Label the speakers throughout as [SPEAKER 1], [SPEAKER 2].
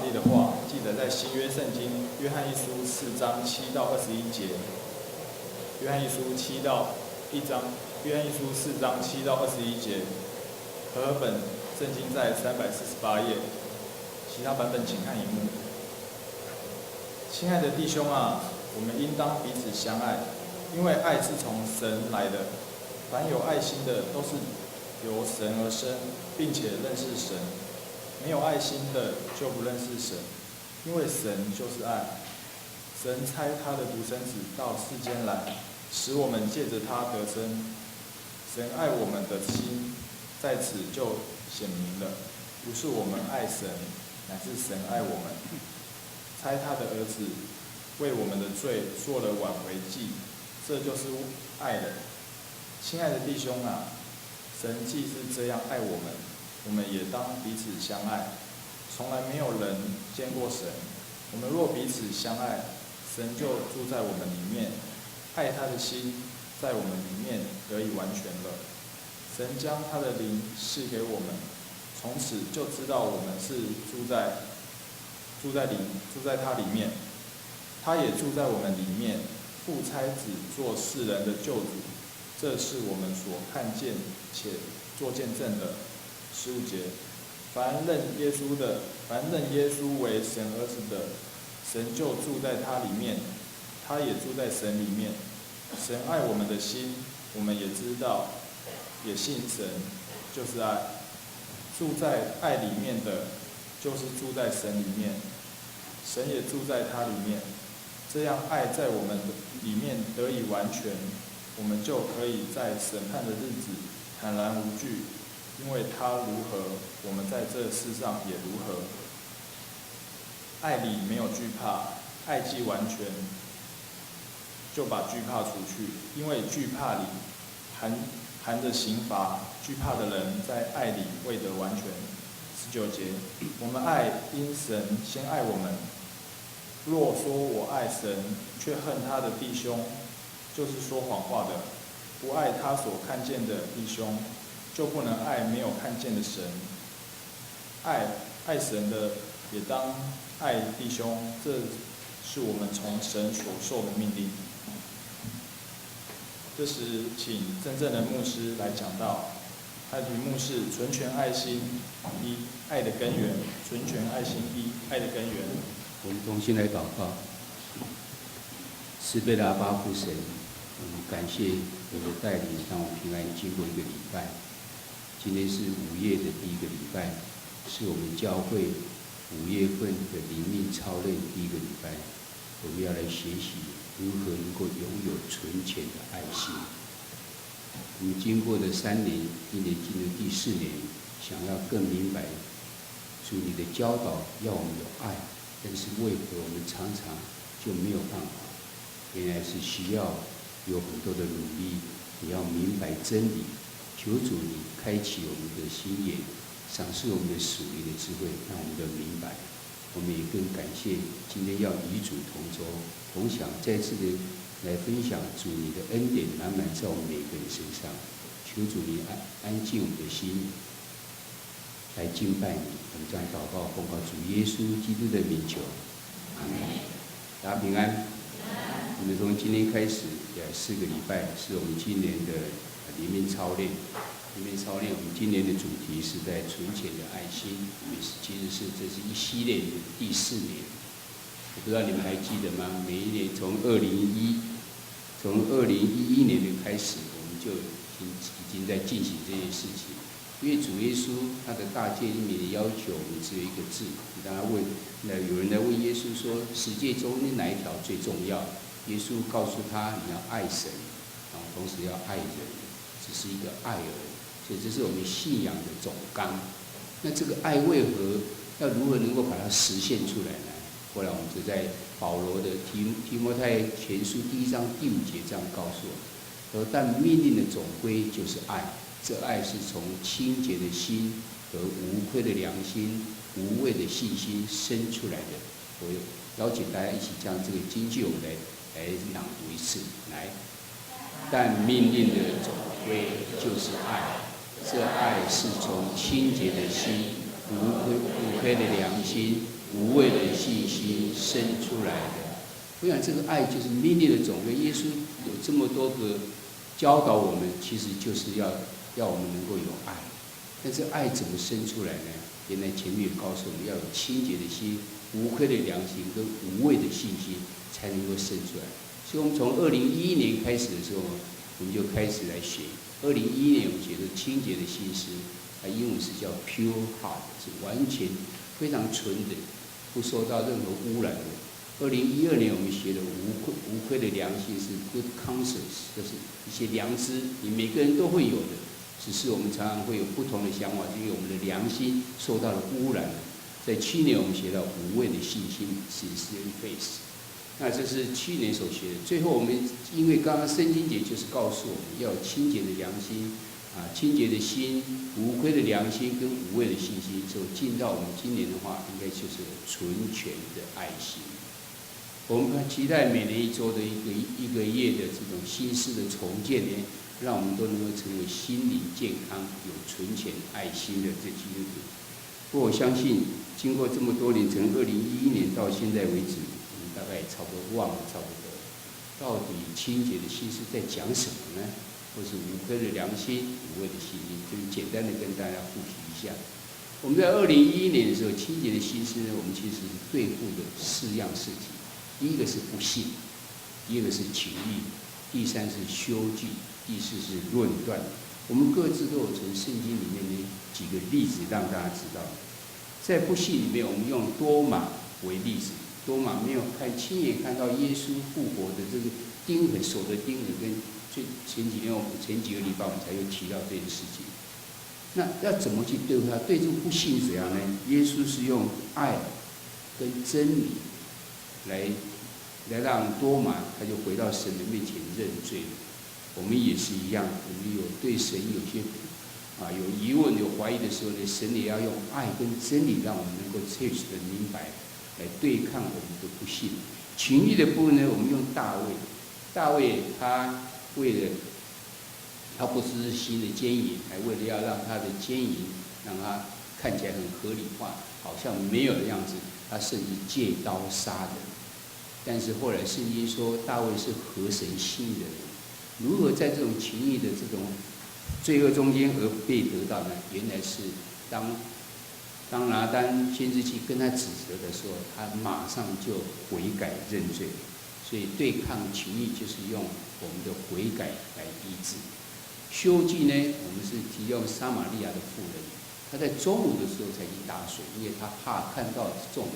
[SPEAKER 1] 上帝的话，记载在新约圣经约翰一书4章7到21节。约翰一书4章7到21节，和合本圣经在348页，其他版本请看荧幕。亲爱的弟兄啊，我们应当彼此相爱，因为爱是从神来的。凡有爱心的，都是由神而生，并且认识神。没有爱心的，就不认识神，因为神就是爱。神差他的独生子到世间来，使我们借着他得生。神爱我们的心在此就显明了，不是我们爱神，乃是神爱我们。差他的儿子为我们的罪做了挽回祭，这就是爱了。亲爱的弟兄啊，神既是这样爱我们，我们也当彼此相爱。从来没有人见过神，我们若彼此相爱，神就住在我们里面，爱他的心在我们里面得以完全了。神将他的灵赐给我们，从此就知道我们是住在他里面，他也住在我们里面。父差子做世人的救主，这是我们所看见且做见证的。15节，凡认耶稣为神儿子的，神就住在他里面，他也住在神里面。神爱我们的心，我们也知道，也信神，就是爱。住在爱里面的，就是住在神里面，神也住在他里面。这样爱在我们里面得以完全，我们就可以在审判的日子坦然无惧，因为他如何，我们在这世上也如何。爱里没有惧怕，爱既完全，就把惧怕除去，因为惧怕里含着刑罚，惧怕的人在爱里未得完全。19节，我们爱，因神先爱我们。若说我爱神，却恨他的弟兄，就是说谎话的。不爱他所看见的弟兄，就不能爱没有看见的神。爱神的，也当爱弟兄，这是我们从神所受的命令。这时，请真正的牧师来讲道，他的题目是纯全爱心一，爱的根源。纯全爱心一，爱的根源。
[SPEAKER 2] 我们同心来祷告。慈悲的阿爸父神，我们感谢你的带领，让我们平安经过一个礼拜。今天是5月的第一个礼拜，是我们教会5月份的灵命操练第一个礼拜。我们要来学习如何能够拥有纯全的爱心。我们经过的3年，今年进入第4年，想要更明白主你的教导，要我们有爱。但是为何我们常常就没有办法？原来是需要有很多的努力，也要明白真理。求主你开启我们的心眼，赏赐我们的属灵的智慧，让我们的明白。我们也更感谢今天要与主同舟同享，再次的来分享主你的恩典满满在我们每个人身上。求主你安静我们的心，来敬拜你。我们将祷告奉靠主耶稣基督的名求，阿门。大家平安。我们从今天开始4个礼拜是我们今年的灵命操练。灵命操练，我们今年的主题是在纯全的爱心。其实这是一系列的第4年。我不知道你们还记得吗？每一年从2011年的开始，我们就已经在进行这件事情。因为主耶稣他的大诫里面的要求，我们只有一个字。当他有人来问耶稣说，10诫中哪一条最重要？耶稣告诉他，你要爱神，然后同时要爱人，只是一个爱而已。所以这是我们信仰的总纲。那这个爱为何要如何能够把它实现出来呢？后来我们就在保罗的提摩太前书第1章第5节这样告诉我们：但命令的总归就是爱。这爱是从清洁的心和无愧的良心、无畏的信心生出来的。我邀请大家一起将这个经句我们来朗读一次。来，但命令的总归就是爱。这爱是从清洁的心、无愧的良心、无畏的信心生出来的。我想这个爱就是命令的种类。耶稣有这么多个教导我们，其实就是要我们能够有爱。但是爱怎么生出来呢？原来前面也告诉我们要有清洁的心、无愧的良心跟无畏的信心，才能够生出来。所以我们从2011年开始的时候，我们就开始来学。2011年我们学的清洁的心思，英文是叫 pure heart， 是完全非常纯的，不受到任何污染的。2012年我们学的无愧的良心是 good conscience， 就是一些良知，你每个人都会有的，只是我们常常会有不同的想法，是因为我们的良心受到了污染了。在去年我们学到无畏的信心 sincere faith， 那这是去年所学的。最后我们因为刚刚圣经节就是告诉我们要有清洁的良心清洁的心、无愧的良心跟无畏的信心，所以进到我们今年的话，应该就是纯全的爱心。我们期待每年1周的一个月的这种心思的重建呢，让我们都能够成为心灵健康、有纯全爱心的这基督徒。不过我相信，经过这么多年，从2011年到现在为止，我们大概也差不多忘了差不多，到底清洁的心思在讲什么呢？或是无愧的良心、无畏的信心，就是简单的跟大家复习一下。我们在2011年的时候，清洁的心思呢，我们其实对付的4样事情。第一个是不信，第二个是情欲，第三是修具，第四是论断。我们各自都有从圣经里面的几个例子让大家知道。在不信里面，我们用多马为例子。多马没有亲眼看到耶稣复活的这个钉痕，手的钉痕，跟前几个礼拜我们才有提到这件事情。那要怎么去对付他？对这个不信怎样呢？耶稣是用爱跟真理来让多马他就回到神的面前认罪。我们也是一样，我们有对神有些有疑问、有怀疑的时候呢，神也要用爱跟真理，让我们能够彻底的明白，来对抗我们的不信。情欲的部分呢，我们用大卫。大卫他为了他不只是心的奸淫，还为了要让他的奸淫让他看起来很合理化，好像没有的样子，他甚至借刀杀人。但是后来圣经说，大卫是合神心意的人，如何在这种情欲的这种罪恶中间而被得到呢？原来是当拿单先知去跟他指责的时候，他马上就悔改认罪。所以对抗情欲就是用我们的悔改来医治。修具呢，我们是提用撒玛利亚的妇人，她在中午的时候才去打水，因为她怕看到众人，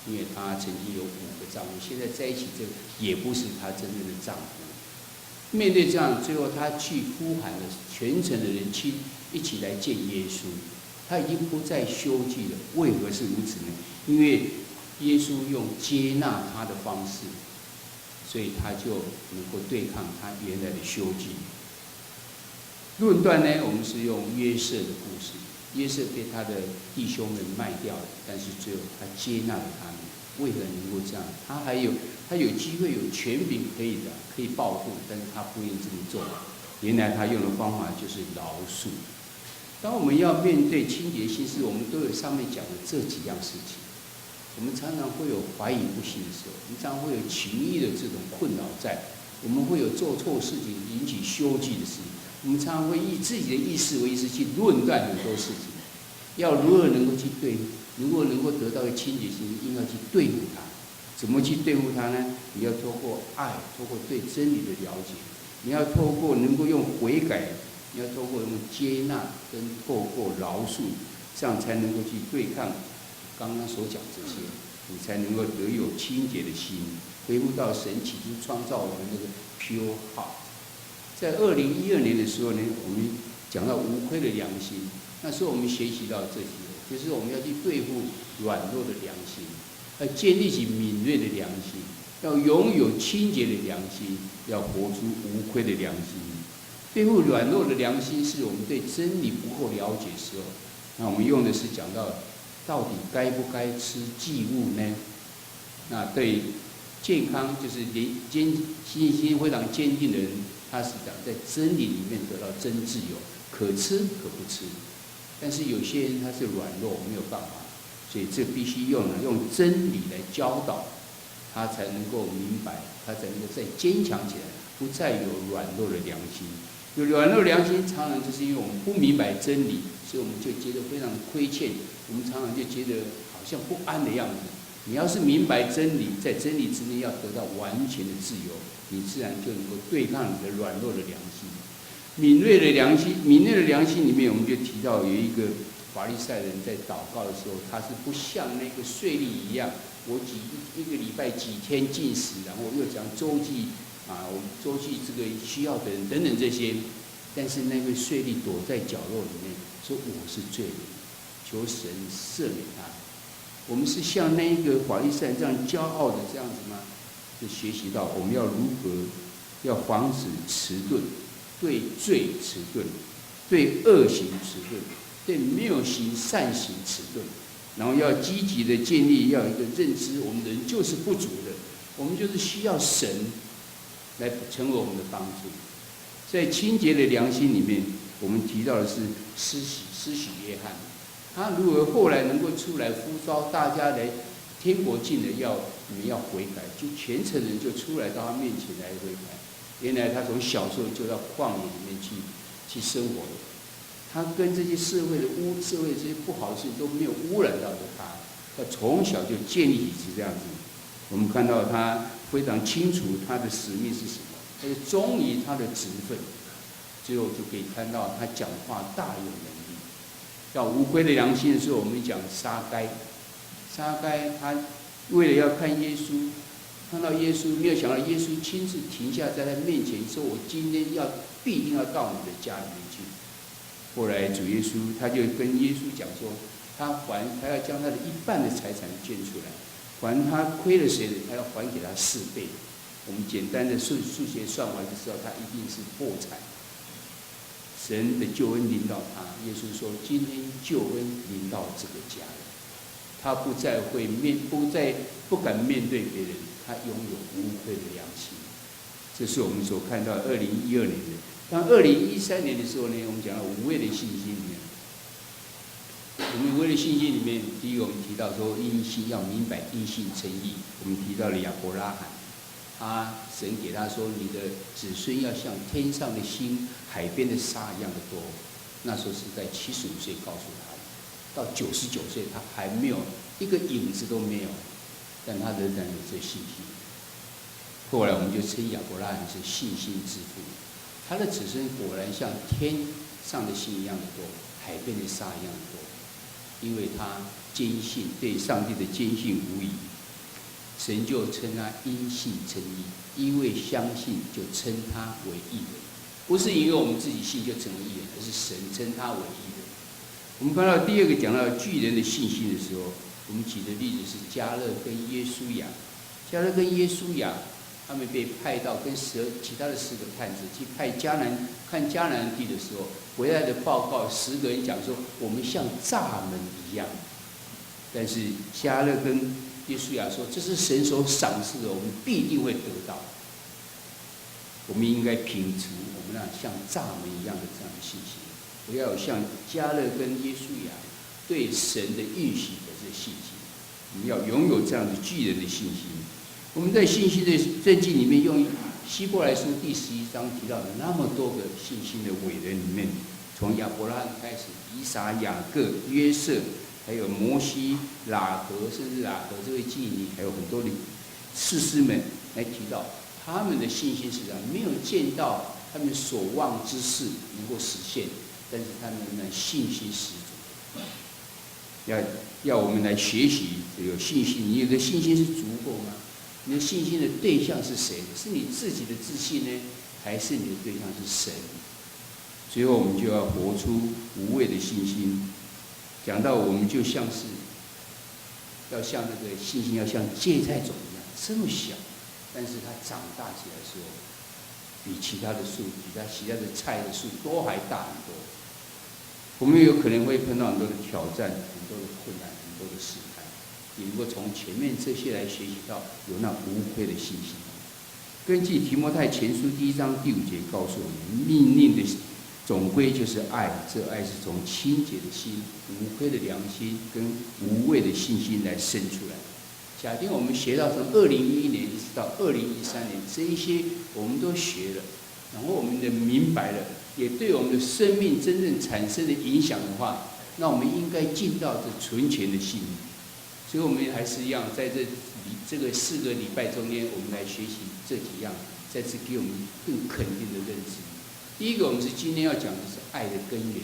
[SPEAKER 2] 因为她曾经有5个丈夫，现在在一起这也不是她真正的丈夫。面对这样，最后她去呼喊了全城的人去一起来见耶稣。她已经不再修具了，为何是如此呢？因为耶稣用接纳她的方式，所以他就能够对抗他原来的修具。论断呢，我们是用约瑟的故事。约瑟被他的弟兄们卖掉了，但是最后他接纳了他们。为何能够这样？他有机会有权柄可以报复，但是他不愿意这么做。原来他用的方法就是饶恕。当我们要面对清洁心思，我们都有上面讲的这几样事情。我们常常会有怀疑不信的时候，我们常常会有情欲的这种困扰在，我们会有做错事情引起羞忌的事情，我们常常会以自己的意识为意识去论断很多事情。要如何能够去如果能够得到清洁心，应该去对付它。怎么去对付它呢？你要透过爱，透过对真理的了解，你要透过能够用悔改，你要透过用接纳跟透过饶恕，这样才能够去对抗刚刚所讲这些，你才能够得有清洁的心，恢复到神起初创造我们那个 pure heart。在2012年的时候呢，我们讲到无愧的良心，那时候我们学习到这些，就是我们要去对付软弱的良心，要建立起敏锐的良心，要拥有清洁的良心，要活出无愧的良心。对付软弱的良心，是我们对真理不够了解的时候，那我们用的是讲到底该不该吃祭物呢？那对健康就是信心非常坚定的人，他是讲在真理里面得到真自由，可吃可不吃。但是有些人他是软弱，没有办法，所以这必须用真理来教导，他才能够明白，他才能够再坚强起来，不再有软弱的良心。有软弱的良心，常常就是因为我们不明白真理，所以我们就觉得非常亏欠，我们常常就觉得好像不安的样子。你要是明白真理，在真理之内要得到完全的自由，你自然就能够对抗你的软弱的良心。敏锐的良心里面，我们就提到有一个法利赛人在祷告的时候，他是不像那个税吏一样，我一个礼拜几天禁食，然后又讲周济我们周济这个需要的人等等这些。但是那位税吏躲在角落里面说：“我是罪人，求神赦免他。”我们是像那一个法利赛人这样骄傲的这样子吗？就学习到我们要如何要防止迟钝，对罪迟钝，对恶行迟钝，对没有行善行迟钝，然后要积极的建立，要有一个认知，我们人就是不足的，我们就是需要神来成为我们的帮助。在清洁的良心里面，我们提到的是施洗约翰。他如果后来能够出来呼召大家来，天国近了，你们要悔改，就全城人就出来到他面前来悔改。原来他从小时候就到旷野里面去生活的，他跟这些社会这些不好的事情都没有污染到他从小就建立起这样子。我们看到他非常清楚他的使命是什么，他就忠于他的职分，最后就可以看到他讲话大有能力。到无愧的良心的时候，我们讲撒该他为了要看耶稣，看到耶稣，没有想到耶稣亲自停下在他面前说：“我今天必定要到你的家里面去。”后来主耶稣他就跟耶稣讲说，他要将他的一半的财产捐出来，还他亏了谁的，他要还给他4倍。我们简单的数学算完就知道，他一定是破产。神的救恩临到他，耶稣说：“今天救恩临到这个家了。”他不敢面对别人，他拥有无愧的良心。这是我们所看到2012年的。当2013年的时候呢，我们讲到无畏的信心里面，我们无畏的信心里面，第一个我们提到说，因信要明白因信称义。我们提到了亚伯拉罕，神给他说：“你的子孙要像天上的星、海边的沙一样的多。”那时候是在75岁告诉他的，到99岁他还没有一个影子都没有，但他仍然有这信心。后来我们就称亚伯拉罕是信心之父，他的子孙果然像天上的星一样的多，海边的沙一样的多，因为他坚信，对上帝的坚信无疑。神就称他因信称义，因为相信就称他为义人，不是因为我们自己信就成为义人，而是神称他为义人。我们看到第二个讲到巨人的信心的时候，我们举的例子是迦勒跟约书亚。迦勒跟约书亚，他们被派到跟其他的4个探子去看迦南地的时候，回来的报告10个人讲说，我们像蚱蜢一样。但是迦勒跟约书亚说：“这是神所赏赐的，我们必定会得到。我们应该摒除我们那像蚱蜢一样的这样的信心，不要有像迦勒跟约书亚对神的应许的这信心。我们要拥有这样的巨人的信心。我们在信心的圣经里面，用希伯来书第11章提到的那么多个信心的伟人里面，从亚伯拉罕开始，以撒、雅各、约瑟。”还有摩西、喇合，甚至喇合这位妓女，还有很多的士师们来提到他们的信心是这样，没有见到他们所望之事能够实现，但是他们仍然信心十足。要我们来学习有信心，你有的信心是足够吗？你的信心的对象是谁？是你自己的自信呢，还是你的对象是神？最后我们就要活出无畏的信心。讲到我们就像是要像那个信心，要像芥菜种一样这么小，但是它长大起来的时候，比其他的树、比其他的菜的树都还大很多。我们有可能会碰到很多的挑战、很多的困难、很多的试探，也能够从前面这些来学习到有那无愧的信心。根据提摩太前书1章第5节告诉我们，总归就是爱。这爱是从清洁的心、无愧的良心跟无畏的信心来生出来。假定我们学到从2011年一直到2013年，这一些我们都学了，然后我们的明白了，也对我们的生命真正产生的影响的话，那我们应该尽到这纯全的信义。所以我们还是一样，在这个4个礼拜中间，我们来学习这几样，再次给我们更肯定的认知。第一个，我们是今天要讲的是爱的根源，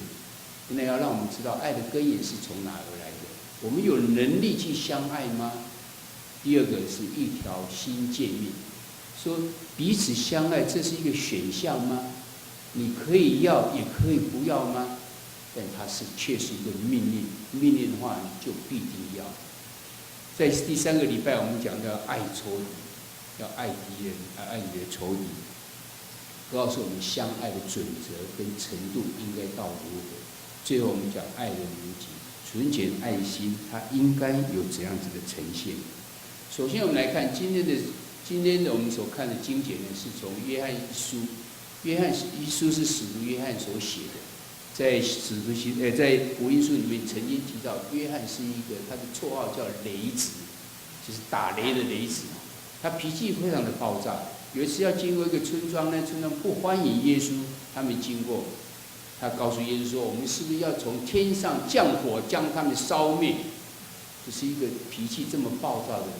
[SPEAKER 2] 现在要让我们知道爱的根源是从哪而来的。我们有能力去相爱吗？第二个是一条心诫命，说彼此相爱，这是一个选项吗？你可以要，也可以不要吗？但它却是一个命令，命令的话你就必定要。在第3个礼拜，我们讲到爱仇敌，要爱敌人，爱你的仇敌，告诉我们相爱的准则跟程度应该到如何。最后我们讲爱人如己，纯全爱心，它应该有怎样子的呈现。首先，我们来看今天的我们所看的经节呢，是从约翰一书。约翰一书是使徒约翰所写的，在福音书里面曾经提到，约翰是一个他的绰号叫雷子，就是打雷的雷子。他脾气非常的暴躁。有一次要经过一个村庄呢，村庄不欢迎耶稣，他们经过，他告诉耶稣说：“我们是不是要从天上降火将他们烧灭？”这是一个脾气这么暴躁的人。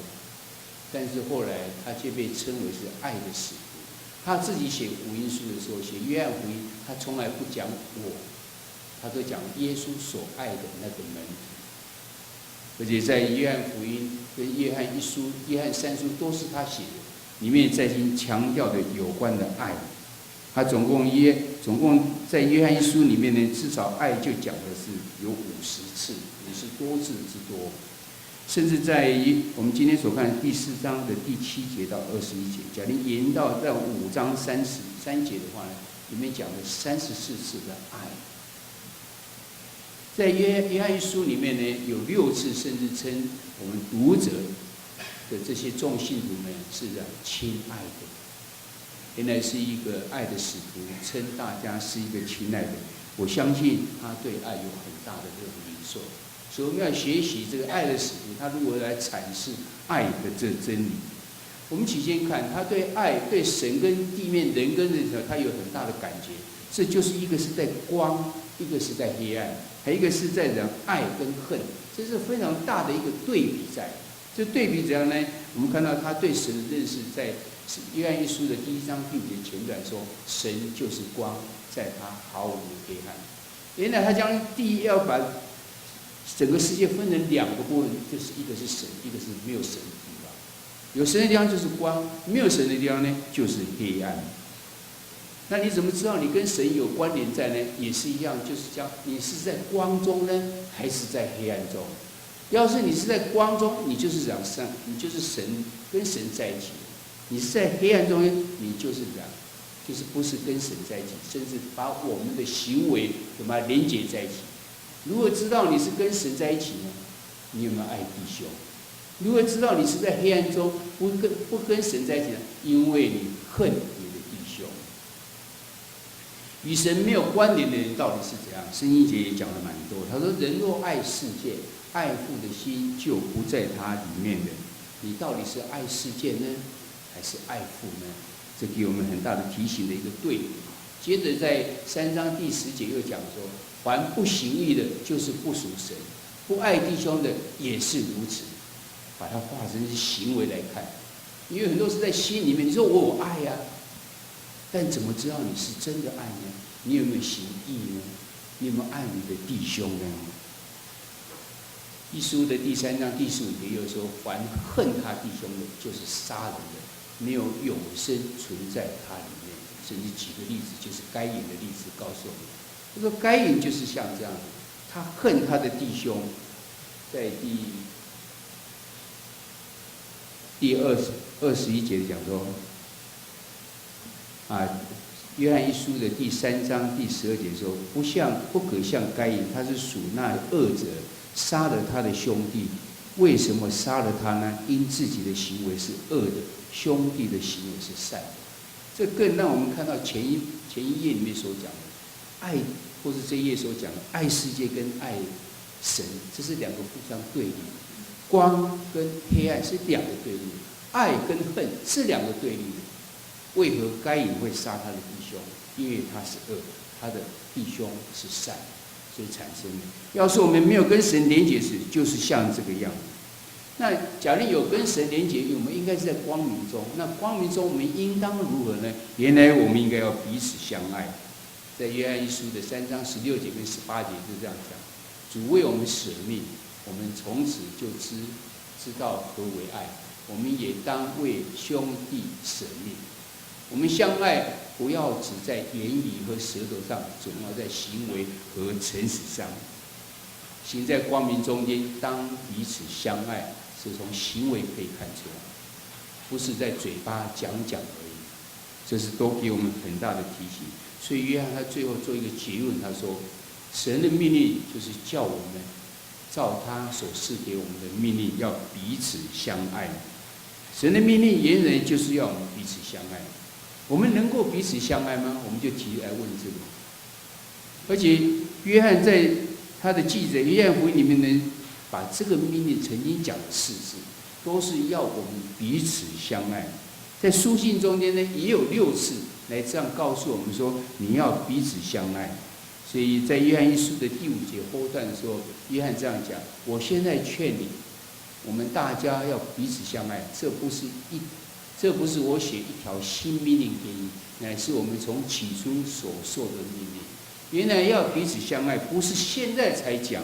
[SPEAKER 2] 但是后来他却被称为是爱的使徒。他自己写福音书的时候，写约翰福音，他从来不讲我，他都讲耶稣所爱的那个门徒。而且在约翰福音跟约翰一书、约翰3书都是他写的，里面在经强调的有关的爱。他总共在约翰一书里面呢，至少爱就讲的是有50次，也是多字之多。甚至在我们今天所看的第4章的第7节到21节，假定延到在5章33节的话呢，里面讲了34次的爱。在约翰一书里面呢，有6次甚至称我们读者的这些众信徒们是亲爱的。原来是一个爱的使徒，称大家是一个亲爱的。我相信他对爱有很大的这种领受。所以我们要学习这个爱的使徒，他如何来阐释爱的这真理。我们起先看他对爱、对神跟地面人跟人他有很大的感觉。这就是一个是在光，一个是在黑暗，还有一个是在爱跟恨，这是非常大的一个对比在。这对比怎样呢？我们看到他对神的认识，在约翰一书的第1章第5节前段说，神就是光，在他毫无黑暗。原来他将要把整个世界分成2个部分，就是一个是神，一个是没有神的地方。有神的地方就是光，没有神的地方呢就是黑暗。那你怎么知道你跟神有关联在呢？也是一样，就是讲你是在光中呢，还是在黑暗中？要是你是在光中，你就是讲神，你就是神跟神在一起；你是在黑暗中，你就是讲，就是不是跟神在一起，甚至把我们的行为把它连结在一起。如果知道你是跟神在一起呢，你有没有爱弟兄？如果知道你是在黑暗中不跟神在一起呢，因为你恨你的弟兄。与神没有关联的人到底是怎样？圣经节也讲了蛮多。他说：“人若爱世界，爱父的心就不在他里面的。”你到底是爱世界呢，还是爱父呢？这给我们很大的提醒的一个对比。接着在3章第10节又讲说：“凡不行义的，就是不属神；不爱弟兄的，也是如此。”把它化成是行为来看，因为很多是在心里面。你说我有爱呀，但怎么知道你是真的爱呢？你有没有行义呢？你有没有爱你的弟兄呢？一书的第3章第15节又说：“凡恨他弟兄的，就是杀人的，没有永生存在他里面。”甚至举个例子，就是该隐的例子，告诉我们，他说该隐就是像这样子，他恨他的弟兄，在第21节讲说，约翰一书的第3章第12节说，不可像该隐，他是属那恶者，杀了他的兄弟。为什么杀了他呢？因自己的行为是恶的，兄弟的行为是善的。这更让我们看到前一页里面所讲的，爱，或是这一页所讲的爱世界跟爱神，这是两个互相对立。光跟黑暗是两个对立，爱跟恨是两个对立的。为何该隐会杀他的弟兄？因为他是恶，他的弟兄是善，所以产生的。要是我们没有跟神连结时，就是像这个样子。那假如有跟神连结，我们应该是在光明中。那光明中我们应当如何呢？原来我们应该要彼此相爱。在约翰一书的3章16节跟18节就这样讲：主为我们舍命，我们从此就知道何为爱。我们也当为兄弟舍命。我们相爱，不要只在言语和舌头上，总要在行为和诚实上。行在光明中间，当彼此相爱，是从行为可以看出来，不是在嘴巴讲而已。这是都给我们很大的提醒。所以约翰他最后做一个结论，他说：神的命令就是叫我们照他所赐给我们的命令，要彼此相爱。神的命令原来就是要我们彼此相爱。我们能够彼此相爱吗？我们就提来问这个。而且约翰在他的记载《约翰福音》里面呢，把这个命令曾经讲了4次，都是要我们彼此相爱。在书信中间呢，也有6次来这样告诉我们说，你要彼此相爱。所以在约翰一书的第5节后段的时候，约翰这样讲：我现在劝你，我们大家要彼此相爱，这不是我写一条新命令给你，乃是我们从起初所受的命令。原来要彼此相爱，不是现在才讲，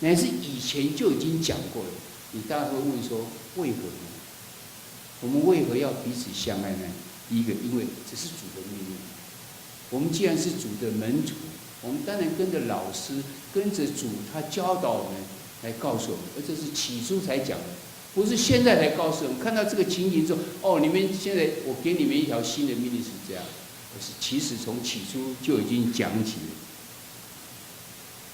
[SPEAKER 2] 乃是以前就已经讲过了。你大概会问说，为何呢？我们为何要彼此相爱呢？第一个，因为这是主的命令。我们既然是主的门徒，我们当然跟着老师，跟着主，他教导我们，来告诉我们，而这是起初才讲的。不是现在才告诉我们，看到这个情形之后，你们现在我给你们一条新的命令是这样，可是其实从起初就已经讲起了。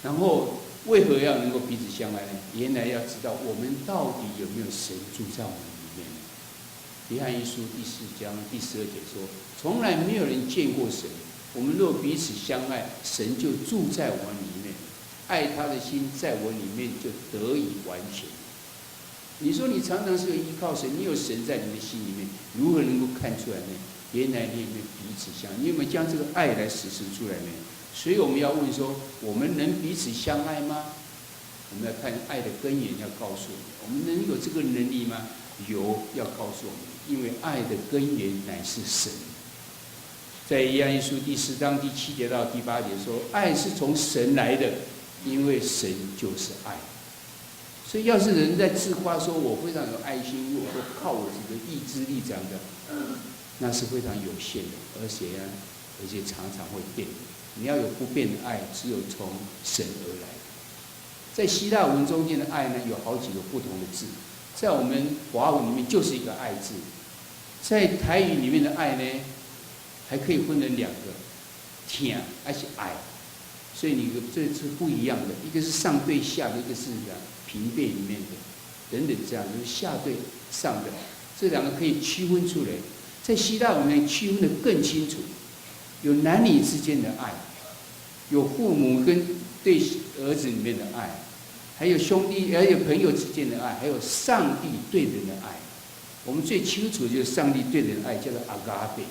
[SPEAKER 2] 然后为何要能够彼此相爱呢？原来要知道我们到底有没有神住在我们里面呢？约翰一书第4章第12节说：从来没有人见过神，我们若彼此相爱，神就住在我们里面，爱他的心在我里面就得以完全。你说你常常是个依靠神，你有神在你的心里面，如何能够看出来呢？原来你有没有彼此相爱？你有没有将这个爱来实施出来呢？所以我们要问说，我们能彼此相爱吗？我们要看爱的根源，要告诉我们能有这个能力吗？有，要告诉我们，因为爱的根源乃是神。在约翰一书第4章第7节到第8节说，爱是从神来的，因为神就是爱。所以要是人在自夸说我非常有爱心，我说靠我这个意志力这样的，那是非常有限的，而且常常会变。你要有不变的爱，只有从神而来。在希腊文中间的爱呢，有好几个不同的字，在我们华文里面就是一个爱字，在台语里面的爱呢，还可以分成2个，听而且爱。所以你这是不一样的，一个是上对下的，一个是平辈里面的，等等这样，就是下对上的，这2个可以区分出来。在希腊文呢，区分得更清楚，有男女之间的爱，有父母跟对儿子里面的爱，还有兄弟，还有朋友之间的爱，还有上帝对人的爱。我们最清楚就是上帝对人的爱，叫做阿嘎贝。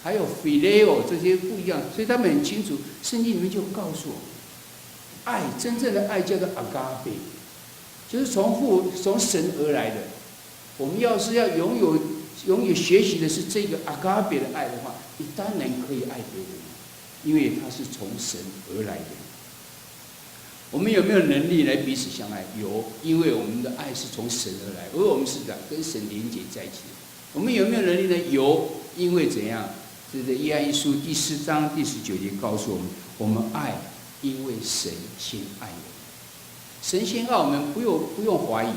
[SPEAKER 2] 还有 phileo 这些不一样，所以他们很清楚，圣经里面就告诉我们，爱真正的爱叫做阿嘎贝，就是从神而来的。我们要是要拥有学习的是这个阿嘎贝的爱的话，你当然可以爱别人，因为它是从神而来的。我们有没有能力来彼此相爱？有，因为我们的爱是从神而来，而我们是跟神连结在一起的。我们有没有能力呢？有，因为怎样？这是约翰一书第4章第19节告诉我们，我们爱，因为神先爱我们。神先爱我们，不用怀疑，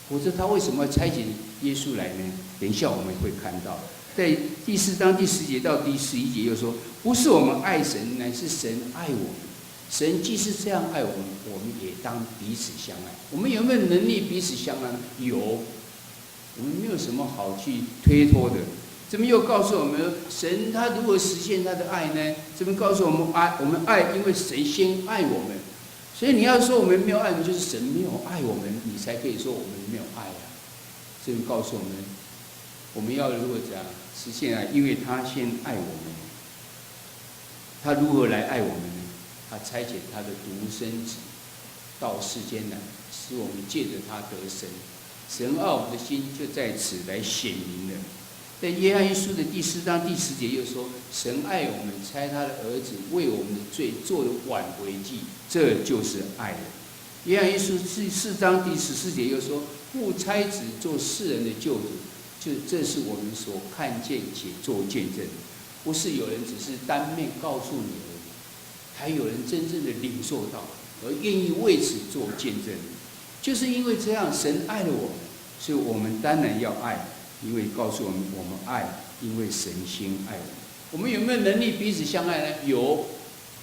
[SPEAKER 2] 否则他为什么要差遣耶稣来呢？等一下我们会看到，在第4章第10节到第11节又说，不是我们爱神，乃是神爱我们。神既是这样爱我们，我们也当彼此相爱。我们有没有能力彼此相爱？有，我们没有什么好去推脱的。这边又告诉我们，神他如何实现他的爱呢？这边告诉我们我们爱，因为神先爱我们。所以你要说我们没有爱，就是神没有爱我们，你才可以说我们没有爱啊。这边告诉我们，我们要如何讲实现爱？因为他先爱我们。他如何来爱我们呢？他差遣他的独生子到世间来，使我们借着他得生。神爱我们的心就在此来显明了。在约翰一书的第4章第10节又说：“神爱我们，差他的儿子为我们的罪做了挽回祭，这就是爱了。”约翰一书第4章第14节又说：“父差子做世人的救主，这是我们所看见且做见证的。不是有人只是单面告诉你而已，还有人真正的领受到，而愿意为此做见证。就是因为这样，神爱了我们，所以我们当然要爱。”因为告诉我们，我们爱，因为神先爱我们。我们有没有能力彼此相爱呢？有，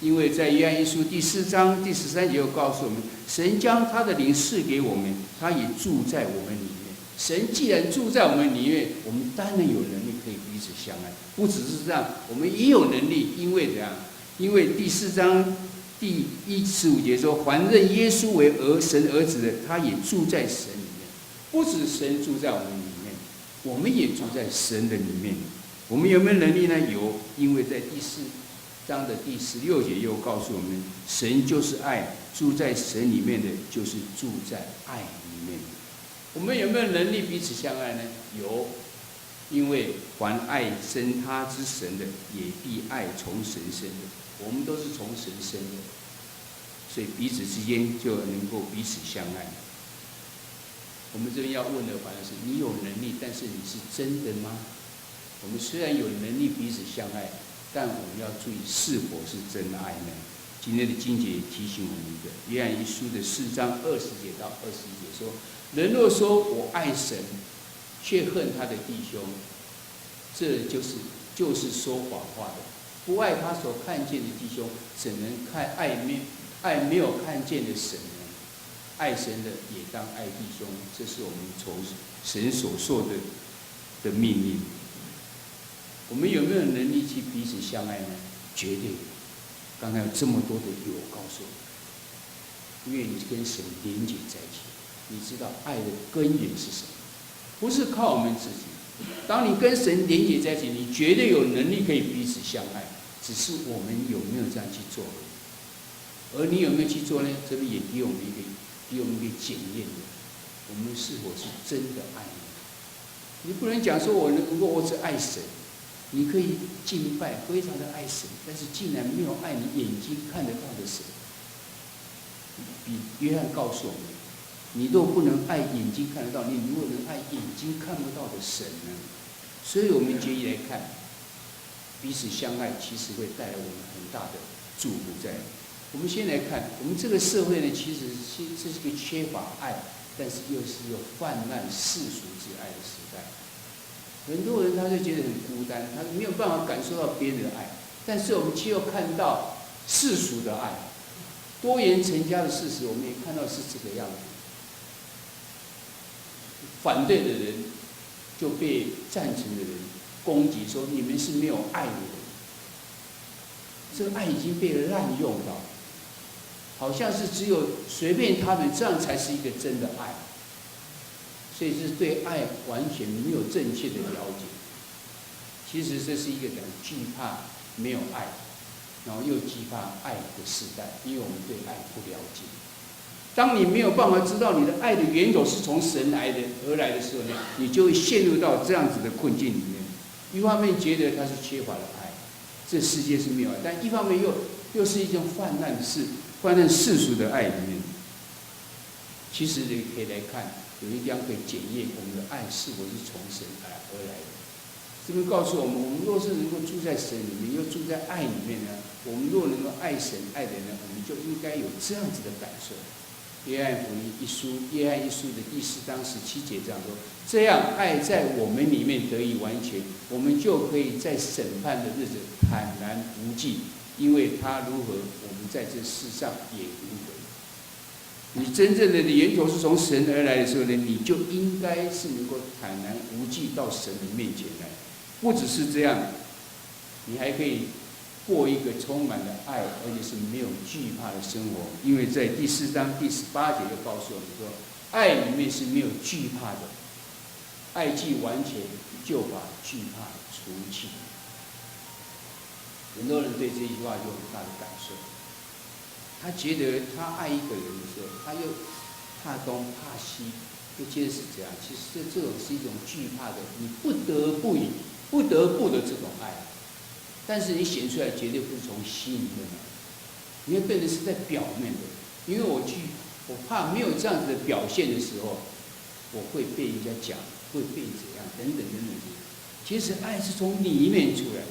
[SPEAKER 2] 因为在约翰一书第4章第13节又告诉我们，神将他的灵赐给我们，他也住在我们里面。神既然住在我们里面，我们当然有能力可以彼此相爱。不只是这样，我们也有能力，因为怎样？因为第4章第15节说，凡认耶稣为神儿子的，他也住在神里面。不止神住在我们里面，我们也住在神的里面。我们有没有能力呢？有，因为在第4章的第16节又告诉我们，神就是爱，住在神里面的就是住在爱里面。我们有没有能力彼此相爱呢？有，因为凡爱生他之神的，也必爱从神生的。我们都是从神生的，所以彼此之间就能够彼此相爱。我们这边要问的反而是：你有能力，但是你是真的吗？我们虽然有能力彼此相爱，但我们要注意是否是真爱呢？今天的经节也提醒我们一个，约翰一书的4章20节到21节说：人若说我爱神，却恨他的弟兄，这就是说谎话的。不爱他所看见的弟兄，怎能爱没有看见的神呢？爱神的也当爱弟兄，这是我们从神所受的命令。我们有没有能力去彼此相爱呢？绝对有。刚才有这么多的有告诉我们，因为你跟神连结在一起，你知道爱的根源是什么？不是靠我们自己。当你跟神连结在一起，你绝对有能力可以彼此相爱，只是我们有没有这样去做而你有没有去做呢？这边也给我们一个检验的，我们是否是真的爱你？你不能讲说我只爱神，你可以敬拜，非常的爱神，但是竟然没有爱你眼睛看得到的神。约翰告诉我们，你若不能爱眼睛看得到，你如果能爱眼睛看不到的神呢？所以我们接下来看，彼此相爱其实会带来我们很大的祝福在。我们先来看，我们这个社会呢，其实这是个缺乏爱，但是又是有泛滥世俗之爱的时代。很多人他就觉得很孤单，他没有办法感受到别人的爱，但是我们却又看到世俗的爱，多元成家的事实，我们也看到是这个样子。反对的人就被赞成的人攻击说你们是没有爱的人，这个爱已经被滥用到，好像是只有随便他们这样才是一个真的爱，所以是对爱完全没有正确的了解。其实这是一个很惧怕没有爱，然后又惧怕爱的时代，因为我们对爱不了解。当你没有办法知道你的爱的源头是从神而来的时候呢，你就会陷入到这样子的困境里面。一方面觉得它是缺乏了爱，这世界是没有爱，但一方面又是一种泛滥世俗的爱里面。其实你可以来看，有一样可以检验我们的爱是否是从神而来的。这边告诉我们，我们若是能够住在神里面，又住在爱里面呢，我们若能够爱神爱人呢，我们就应该有这样子的感受。约翰一书的第4章17节这样说：这样爱在我们里面得以完全，我们就可以在审判的日子坦然无惧，因为他如何，我们在这世上也如何。你真正的源头是从神而来的时候呢，你就应该是能够坦然无惧到神的面前来。不只是这样，你还可以过一个充满了爱，而且是没有惧怕的生活。因为在第4章第18节就告诉我们说，爱里面是没有惧怕的，爱既完全，就把惧怕除去。很多人对这句话有很大的感受，他觉得他爱一个人的时候，他又怕东怕西，就觉得是这样。其实这种是一种惧怕的，你不得不的这种爱。但是你显出来绝对不是从心里面来，你会变成是在表面的。因为我怕没有这样子的表现的时候，我会被人家讲，会被怎样等等等等。其实爱是从里面出来的，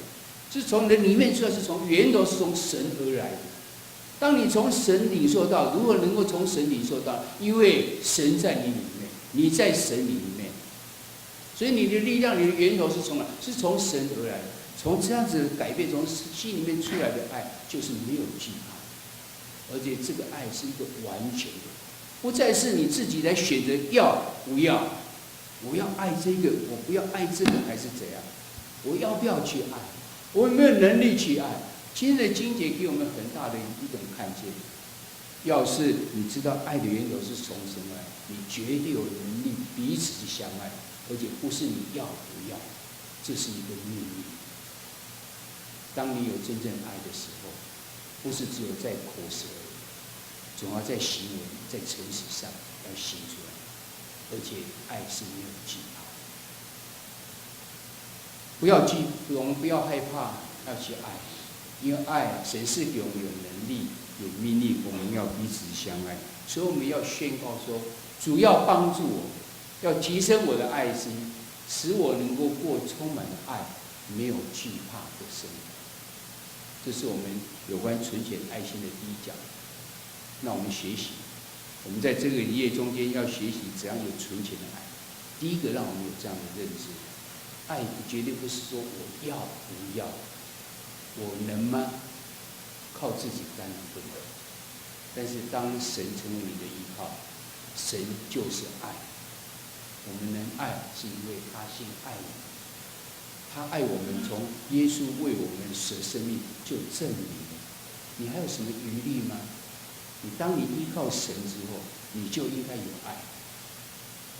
[SPEAKER 2] 是从你的里面出来，是从源头是从神而来的。当你从神领受到，如果能够从神领受到，因为神在你里面，你在神里面，所以你的力量，你的源头是从哪？是从神而来的。从这样子的改变，从心里面出来的爱，就是没有惧怕，而且这个爱是一个完全的，不再是你自己来选择要不要，我要爱这个，我不要爱这个，还是怎样？我要不要去爱？我有没有能力去爱？今天的经节给我们很大的一种看见。要是你知道爱的源头是从神来，你绝对有能力彼此去相爱，而且不是你要不要，这是一个命令。当你有真正爱的时候，不是只有在口舌而已，总要在行为、在诚实上要行出来，而且爱是没有惧怕。我们不要害怕要去爱，因为爱，神是给我们有能力、有命令，我们要彼此相爱。所以我们要宣告说，主要帮助我，要提升我的爱心，使我能够过充满了爱、没有惧怕的生活。这是我们有关纯显爱心的第一讲。那我们学习，我们在这个一页中间要学习怎样有纯显的爱。第一个，让我们有这样的认知：爱绝对不是说我要不要，我能吗？靠自己当然不能。但是当神成为你的依靠，神就是爱。我们能爱，是因为他先爱我们。他爱我们，从耶稣为我们舍生命，就证明了。你还有什么余力吗？当你依靠神之后，你就应该有爱，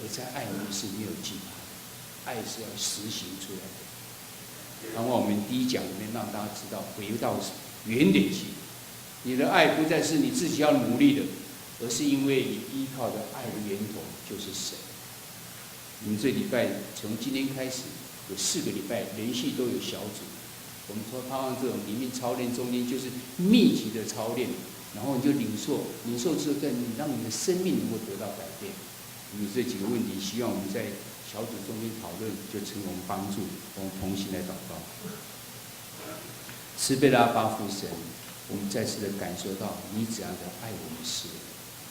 [SPEAKER 2] 而在爱里面是没有惧怕的，爱是要实行出来的。然后我们第一讲里面让大家知道，回到原点去，你的爱不再是你自己要努力的，而是因为你依靠的爱的源头就是神。我们这礼拜从今天开始。有4个礼拜连续都有小组，我们说盼望这种灵命操练中间就是密集的操练，然后你就领受之后，你让你的生命能够得到改变。你这几个问题，希望我们在小组中间讨论，就成为我们帮助，我们同心来祷告。慈悲的阿爸父神，我们再次的感受到你怎样的爱我们世人。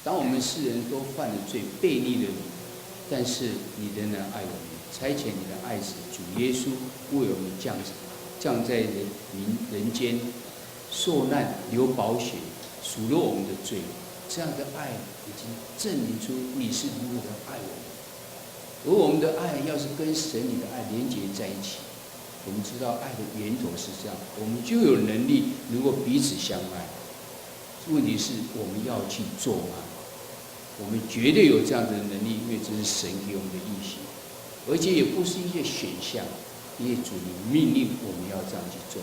[SPEAKER 2] 当我们世人都犯了罪，背逆了你，但是你仍然爱我们。差遣你的爱子主耶稣为我们降在人间，受难流宝血，赎了我们的罪。这样的爱已经证明出你是如何的爱我们。而我们的爱要是跟神你的爱连结在一起，我们知道爱的源头是这样，我们就有能力能够彼此相爱。问题是我们要去做吗？我们绝对有这样的能力，因为这是神给我们的应许。而且也不是一些选项，因为主你命令我们要这样去做。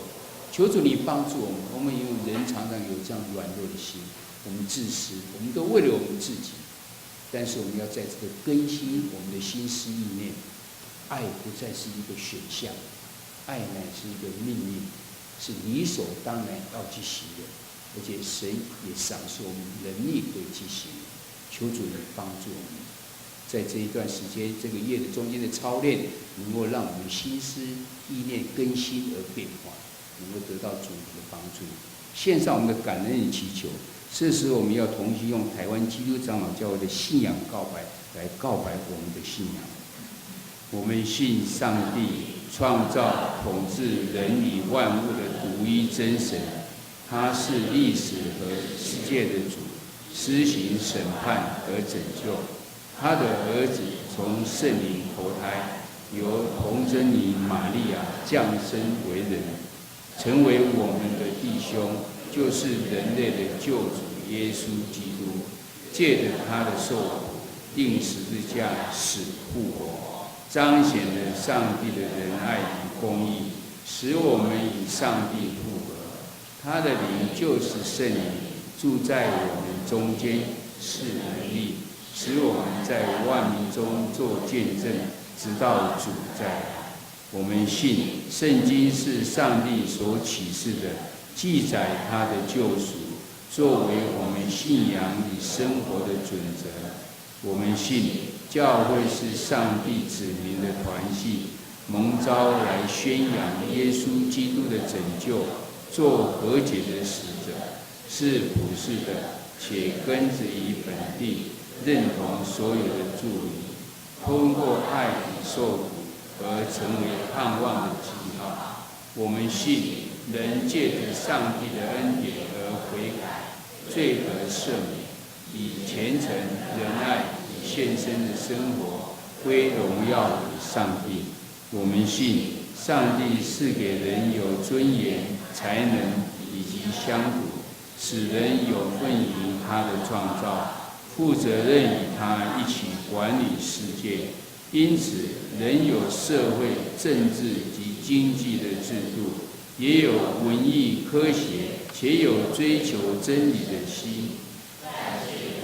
[SPEAKER 2] 求主你帮助我们，我们因为人常常有这样软弱的心，我们自私，我们都为了我们自己。但是我们要在这个更新我们的心思意念，爱不再是一个选项，爱乃是一个命令，是理所当然要去行的，而且神也赏赐我们能力可以去行。求主你帮助我们。在这一段时间，这个月的中间的操练，能够让我们心思意念更新而变化，能够得到主的帮助。献上我们的感恩与祈求。这时候我们要同时用台湾基督长老教会的信仰告白来告白我们的信仰。我们信上帝创造统治人与万物的独一真神，他是历史和世界的主，施行审判和拯救。他的儿子从圣灵投胎，由童贞女玛利亚降生为人，成为我们的弟兄，就是人类的救主耶稣基督。借着他的受苦，钉十字架，死复活，彰显了上帝的仁爱与公义，使我们与上帝复合。他的灵就是圣灵，住在我们中间，是能力，使我们在万民中做见证，直到主再来。我们信圣经是上帝所启示的，记载他的救赎，作为我们信仰与生活的准则。我们信教会是上帝子民的团契，蒙召来宣扬耶稣基督的拯救，做和解的使者，是普世的，且根植于本地，认同所有的助理，通过爱与受苦而成为盼望的记号。我们信人借着上帝的恩典而悔改，罪得赦免，以虔诚、仁爱与献身的生活归荣耀给上帝。我们信上帝是给人有尊严、才能以及乡土，使人有份于他的创造，负责任与他一起管理世界。因此，人有社会、政治及经济的制度，也有文艺、科学，且有追求真理的心。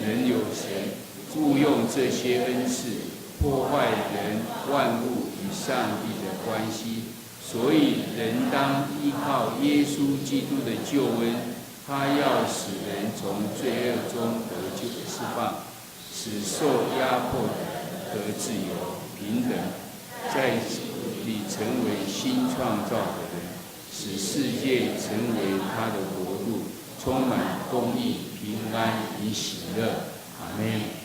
[SPEAKER 2] 人有神助用这些恩赐，破坏人、万物与上帝的关系。所以，人当依靠耶稣基督的救恩，他要使人从罪恶中得救释放，使受压迫的得自由、平等，在主里成为新创造的人，使世界成为他的国度，充满公义、平安与喜乐。阿们。